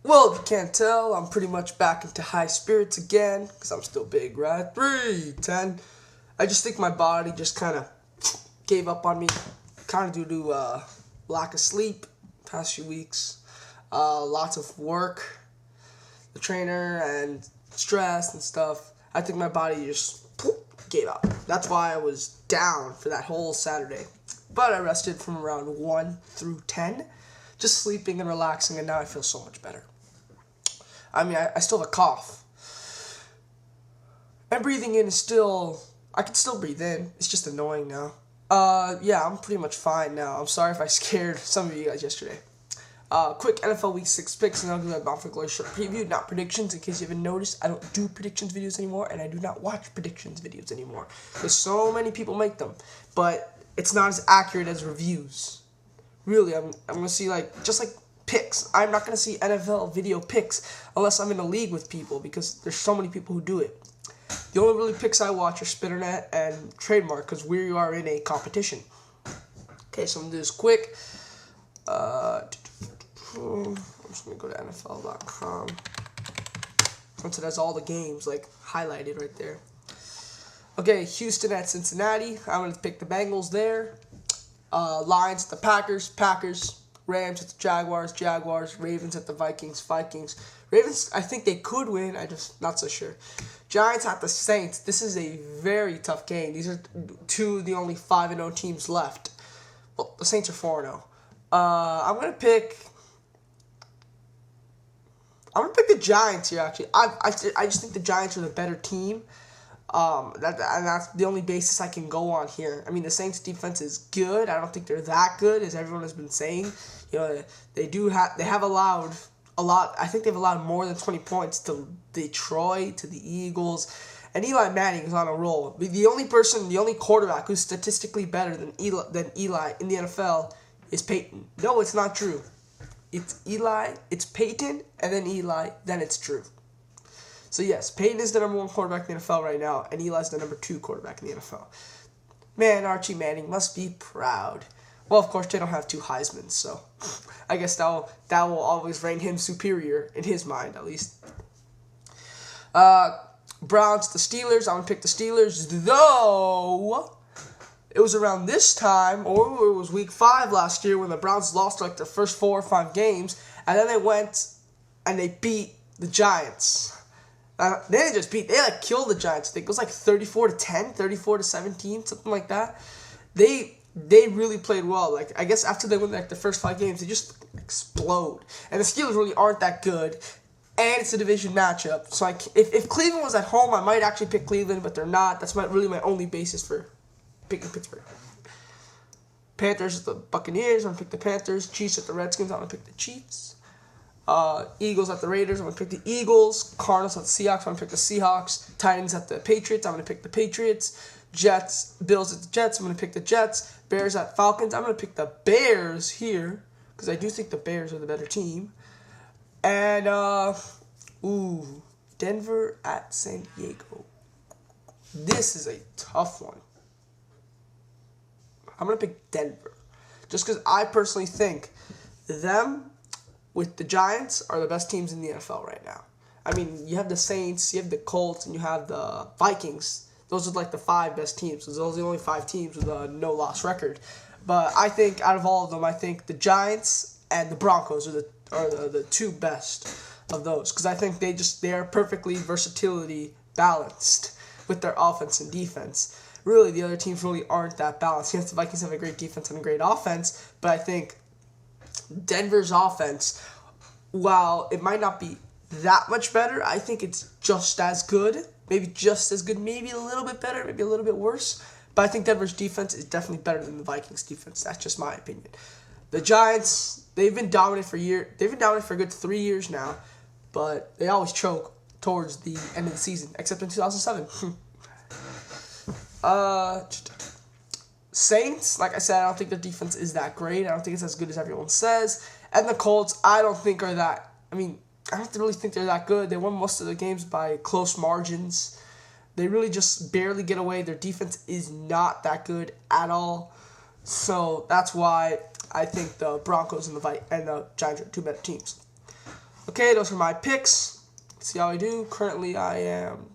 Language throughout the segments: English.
Well, if you can't tell, I'm pretty much back into high spirits again, because I'm still big, right? 3-10. I just think my body just kind of gave up on me, kind of due to lack of sleep past few weeks, lots of work, the trainer, and stress and stuff. I think my body just gave up. That's why I was down for that whole Saturday. But I rested from around 1 through 10, just sleeping and relaxing, and now I feel so much better. I mean, I still have a cough. And breathing in is still... I can still breathe in. It's just annoying now. Yeah, I'm pretty much fine now. I'm sorry if I scared some of you guys yesterday. Quick NFL Week 6 picks, and I'll do that Bonfire Glory short preview, not predictions. In case you haven't noticed, I don't do predictions videos anymore, and I do not watch predictions videos anymore. Because so many people make them, but it's not as accurate as reviews. Really, I'm going to see, just like picks. I'm not going to see NFL video picks unless I'm in a league with people, because there's so many people who do it. The only really picks I watch are Spinnernet and Trademark, because we are in a competition. Okay, so I'm going to do this quick. I'm just going to go to NFL.com. Since it has all the games, highlighted right there. Okay, Houston at Cincinnati. I'm going to pick the Bengals there. Lions at the Packers. Rams at the Jaguars. Ravens at the Vikings. Ravens, I think they could win. I just not so sure. Giants at the Saints. This is a very tough game. These are two of the only 5-0 teams left. Well, the Saints are 4-0. I'm gonna pick the Giants here. Actually, I just think the Giants are the better team. That's the only basis I can go on here. I mean, the Saints defense is good. I don't think they're that good, as everyone has been saying. They have allowed a lot. I think they've allowed more than 20 points to Detroit, to the Eagles, and Eli Manning is on a roll. The only quarterback who's statistically better than Eli in the NFL is Peyton. No, it's not true. It's Eli, it's Peyton, and then Eli, then it's Drew. So yes, Peyton is the number 1 quarterback in the NFL right now, and Eli's the number 2 quarterback in the NFL. Man, Archie Manning must be proud. Well, of course, they don't have 2 Heismans, so I guess that will always reign him superior, in his mind, at least. Browns, the Steelers. I'm going to pick the Steelers, though it was around this time, or it was week 5 last year, when the Browns lost their first 4 or 5 games, and then they went and they beat the Giants. They didn't just beat, they killed the Giants. I think it was 34-10, 34-17, something like that. They really played well. I guess after they win the first 5 games, they just explode. And the Steelers really aren't that good, and it's a division matchup. So if Cleveland was at home, I might actually pick Cleveland, but they're not. That's really my only basis for picking Pittsburgh. Panthers at the Buccaneers. I'm going to pick the Panthers. Chiefs at the Redskins. I'm going to pick the Chiefs. Eagles at the Raiders. I'm going to pick the Eagles. Cardinals at the Seahawks. I'm going to pick the Seahawks. Titans at the Patriots. I'm going to pick the Patriots. Bills at the Jets. I'm going to pick the Jets. Bears at Falcons. I'm going to pick the Bears here, because I do think the Bears are the better team. And, Denver at San Diego. This is a tough one. I'm going to pick Denver, just because I personally think them with the Giants are the best teams in the NFL right now. I mean, you have the Saints, you have the Colts, and you have the Vikings. Those are the 5 best teams. Those are the only 5 teams with a no-loss record. But I think out of all of them, I think the Giants and the Broncos are the 2 best of those, because I think they are perfectly versatility balanced with their offense and defense. Really, the other teams really aren't that balanced. Yes, the Vikings have a great defense and a great offense, but I think Denver's offense, while it might not be that much better, I think it's just as good. Maybe just as good, maybe a little bit better, maybe a little bit worse. But I think Denver's defense is definitely better than the Vikings' defense. That's just my opinion. The Giants, they've been dominant for a good 3 years now, but they always choke towards the end of the season, except in 2007. Saints, like I said, I don't think their defense is that great. I don't think it's as good as everyone says. And the Colts, I don't think are that. I mean, I don't really think they're that good. They won most of the games by close margins. They really just barely get away. Their defense is not that good at all. So that's why I think the Broncos and the Giants are 2 better teams. Okay, those are my picks. Let's see how I do. Currently, I am...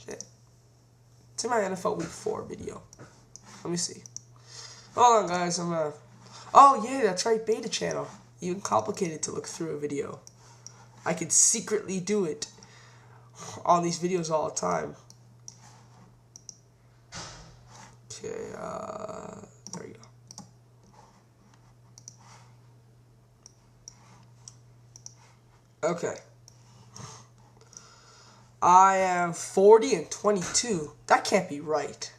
It's in my NFL Week 4 video. Let me see. Hold on, guys. Oh, yeah, that's right. Beta channel. Even complicated to look through a video. I could secretly do it on these videos all the time. Okay, there you go. Okay. I am 40-22. That can't be right.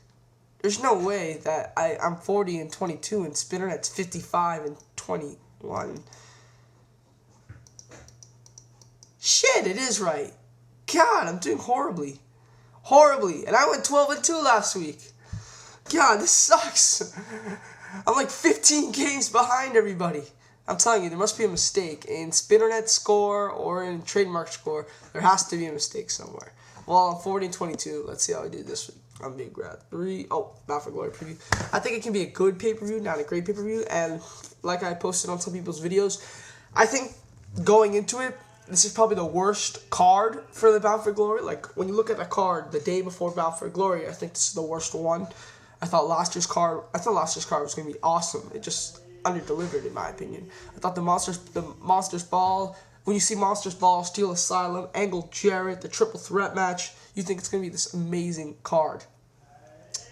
There's no way that I'm 40-22 and Spinnernet's 55-21. Shit, it is right. God, I'm doing horribly. Horribly. And I went 12-2 last week. God, this sucks. I'm like 15 games behind everybody. I'm telling you, there must be a mistake in Spinnernet score or in trademark score. There has to be a mistake somewhere. Well, I'm 40-22. Let's see how I do this week. I'm Big Grad 3. Oh, Bound for Glory preview. I think it can be a good pay-per-view, not a great pay-per-view. And like I posted on some people's videos, I think going into it, this is probably the worst card for the Bound for Glory. Like, when you look at the card the day before Bound for Glory, I think this is the worst one. I thought last year's card was going to be awesome. It just under-delivered, in my opinion. I thought the Monsters Ball, when you see Monsters Ball, Steel Asylum, Angle Jarrett, the triple threat match, you think it's going to be this amazing card.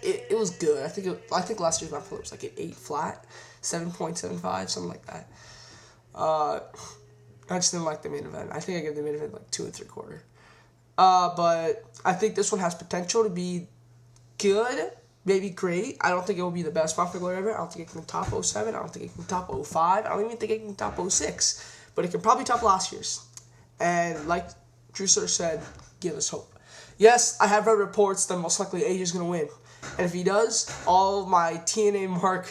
It was good. I think last year's Mount Phillips was like an 8 flat, 7.75, something like that. I just didn't like the main event. I think I gave the main event like 2 3/4. But I think this one has potential to be good, maybe great. I don't think it will be the best Mount Glory ever. I don't think it can top 07. I don't think it can top 05. I don't even think it can top 06. But it can probably top last year's. And like Drew Sutter said, give us hope. Yes, I have read reports that most likely AJ is going to win. And if he does, all my TNA Mark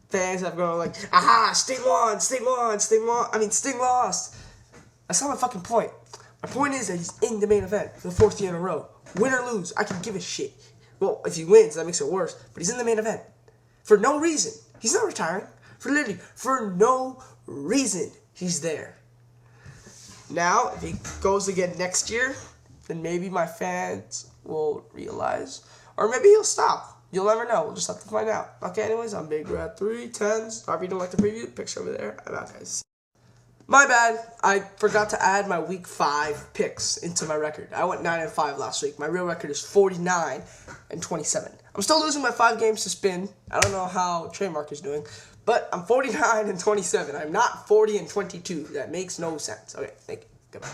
fans have gone like, aha, Sting won, Sting won, Sting won. I mean, Sting lost. That's not my fucking point. My point is that he's in the main event for the 4th year in a row. Win or lose, I can give a shit. Well, if he wins, that makes it worse. But he's in the main event. For no reason. He's not retiring. For no reason, he's there. Now, if he goes again next year, then maybe my fans will realize. Or maybe he'll stop. You'll never know. We'll just have to find out. Okay, anyways, I'm Big Red 310s. If you don't like the preview, picture over there. I'm out, guys. My bad. I forgot to add my week 5 picks into my record. I went 9-5 last week. My real record is 49-27. I'm still losing my 5 games to spin. I don't know how Trademark is doing, but I'm 49-27. I'm not 40-22. That makes no sense. Okay, thank you. Goodbye.